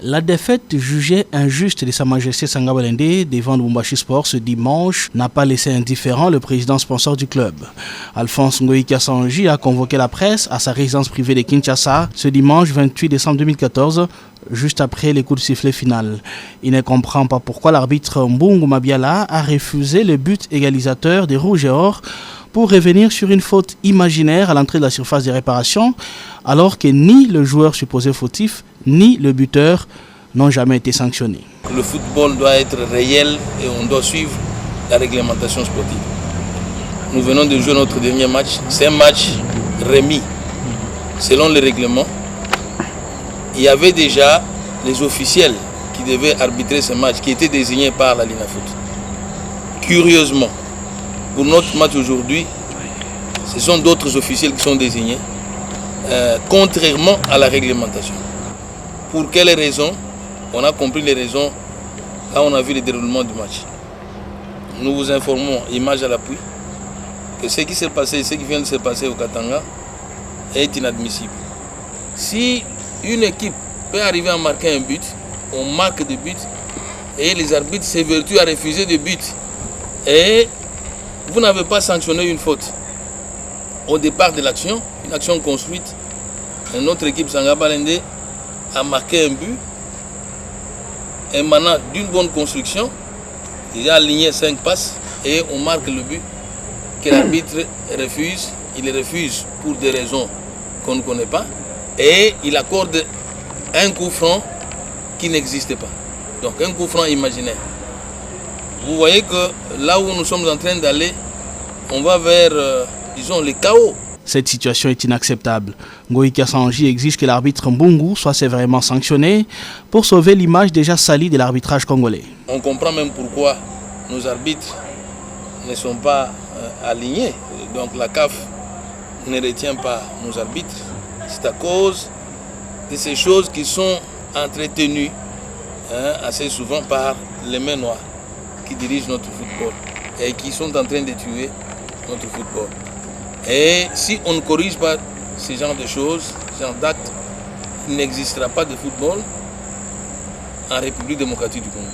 La défaite jugée injuste de Sa Majesté Sanga Balende devant Lubumbashi Sport ce dimanche n'a pas laissé indifférent le président sponsor du club. Alphonse Ngoyi Kassanji a convoqué la presse à sa résidence privée de Kinshasa ce dimanche 28 décembre 2014, juste après les coups de sifflet final. Il ne comprend pas pourquoi l'arbitre Mbungu Mabiala a refusé le but égalisateur des Rouges et Or pour revenir sur une faute imaginaire à l'entrée de la surface de réparation, alors que ni le joueur supposé fautif, ni le buteur n'ont jamais été sanctionnés. Le football doit être réel et on doit suivre la réglementation sportive. Nous venons de jouer notre dernier match. C'est un match remis selon le règlement. Il y avait déjà les officiels qui devaient arbitrer ce match, qui étaient désignés par la Linafoot. Curieusement, pour notre match aujourd'hui, ce sont d'autres officiels qui sont désignés, contrairement à la réglementation. Pour quelles raisons? On a compris les raisons quand on a vu le déroulement du match. Nous vous informons, image à l'appui, que ce qui s'est passé, ce qui vient de se passer au Katanga est inadmissible. Si une équipe peut arriver à marquer un but, on marque des buts et les arbitres s'évertuent à refuser des buts. Et vous n'avez pas sanctionné une faute. Au départ de l'action, une action construite, notre équipe Sanga Balende a marqué un but émanant d'une bonne construction, déjà aligné 5 passes, et on marque le but que l'arbitre refuse. Il refuse pour des raisons qu'on ne connaît pas, et il accorde un coup franc qui n'existe pas. Donc un coup franc imaginaire. Vous voyez que là où nous sommes en train d'aller, on va vers, disons, le chaos. Cette situation est inacceptable. Ngoyi Kassanji exige que l'arbitre Mbungu soit sévèrement sanctionné pour sauver l'image déjà salie de l'arbitrage congolais. On comprend même pourquoi nos arbitres ne sont pas alignés. Donc la CAF ne retient pas nos arbitres. C'est à cause de ces choses qui sont entretenues assez souvent par les mains noires qui dirigent notre football et qui sont en train de tuer notre football. Et si on ne corrige pas ce genre de choses, ce genre d'actes, il n'existera pas de football en République démocratique du Congo.